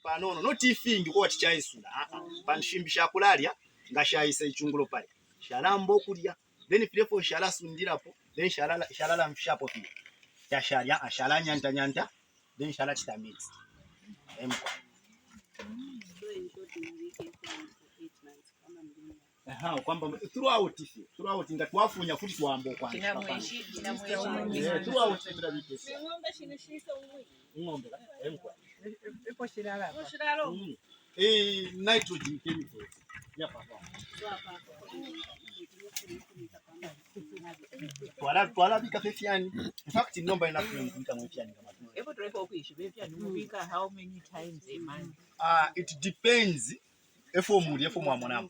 Panono not ifingi kwa tichaisula panshimbisha kulalya ngashayisa ichungulo pale shalambo kulya then filefo shala sundirapo then shalala mshapo pia ya shalya ashala nyanta then shala chitamix emko kwamba throughout ngatwafunya futi twambo kwa throughout tutabitesa ngombe emko ipo shirala nitrogen chemicals yapa twala bika fefiani in fact nomba enough bika mwefiani kama tu epo tulepo kuishi fefiani mubika how many times a month it depends efo mwamonamo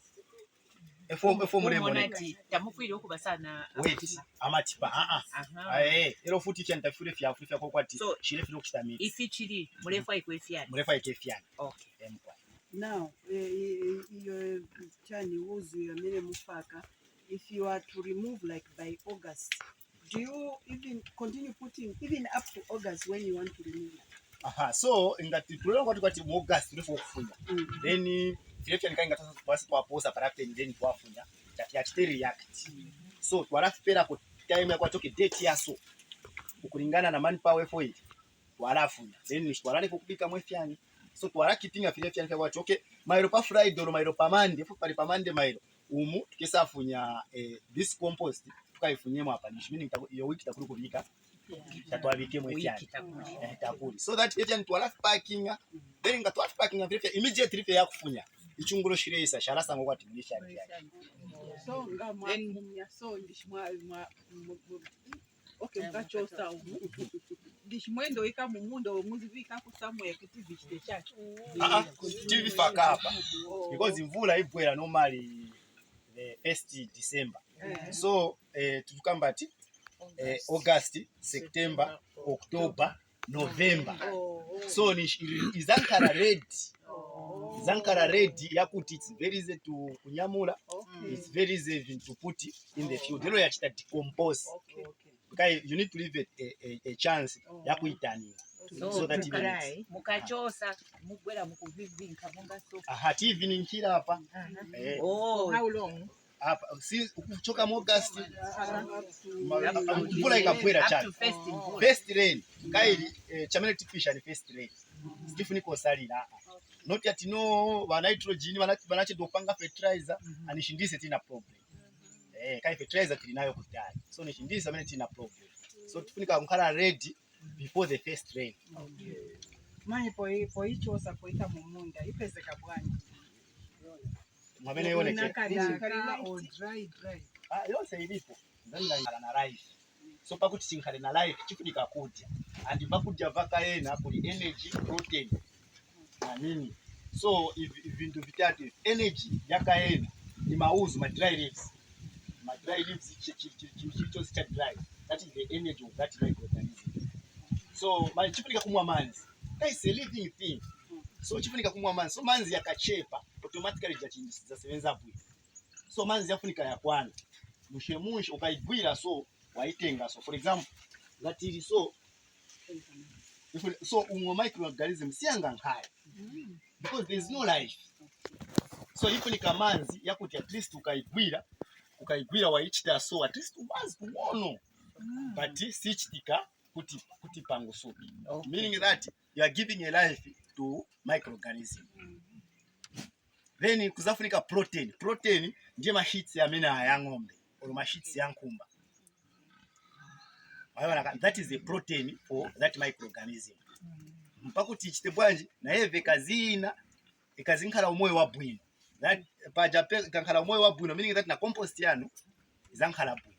efo monati tamukwiri okuba sana wait amatipa ero futi kyanta fure fya ko kwati shire filo kitamira ifi chiri murefa ikwefiani okay now your chani wuzu ya mele mufaka if you are to remove like by August do you even continue putting even up to August when you want to remove so ingati tulongo kwati mu August tulifo kufunya then filefi nikainga sasa basi kwa posa parapte then kwafunya ya chiteri react so twalafipera ko time kwa toke date yaso ukulingana na manpower for it twalafunya then twalale kubika mwefyani so twala kipinga filefi kwa toke mairo pa Friday or mairo pa Monday fu pali pa Monday mairo umu tukesafunya this compost tukaifunyemo hapa meaning iyo wiki takuru kubika tatwabike mwefyani takuri so that even twala packing then ngatwa packing filefi immediately ya kufunya ichungulo shiresa sharasa ngo kwati mlisha so ngama so ndishimwa okay ngachosa umu ndishimwendo ika mumundo muzivika kusamwe kuti vichite chacho TV faka hapa because imvula ibwera normally the 1st December so tukambati August, September, October, November so ni izankara red yakuti it's very easy to kunyamula it's very easy to put in the field lero yachita decompose because you need to leave a chance yakuitania so that even mukachosa mugwera mukuvivinka monga so evening kila hapa how long hapa si kuchoka August mvula ikapwera chani first rain kaili chamele tipisha ni first rain sifuniko salira not yet no wa nitrogen banache dopanga fertilizer anishindise tina problem kai fertilizer tilinayo kutali so nishindise amene tina problem so tufunika nkala ready before the first rain manye po icho sa poita mumunda ipezeka bwani mwabene yoneke karila or dry yose ilipo ndanga na life so pakuti chinkale na life chifunika kudya and bakudya vakaena kuli energy protein na nini so vindu vitatu energy yakaena ni mauzu ma dry leaves chicho cha dry that is the energy of that microorganism so chifunika kumwa manzi that is a living thing so chifunika kumwa manzi so manzi yakachepa automatically jasebenza bwi so manzi yafunika ya kwanza mushemushe ukaigwira so waitenga so for example that is so umwo microorganism sianga nkaya because there is no life so ifunika manzi yakuti at least ukaigwira waichita so at least once kumono but sichitika kuti pango so meaning that you are giving a life to microorganism then kuzafunika protein ndiye mashitsi amena ya ng'ombe or mashitsi ya nkumba that is a protein for that microorganism mpakuti chite bwanji na eve kazina ikazinkhala umoyo wa bwino that paja kankhala umoyo wa bwino meaning that na compost yanu izankhala bwino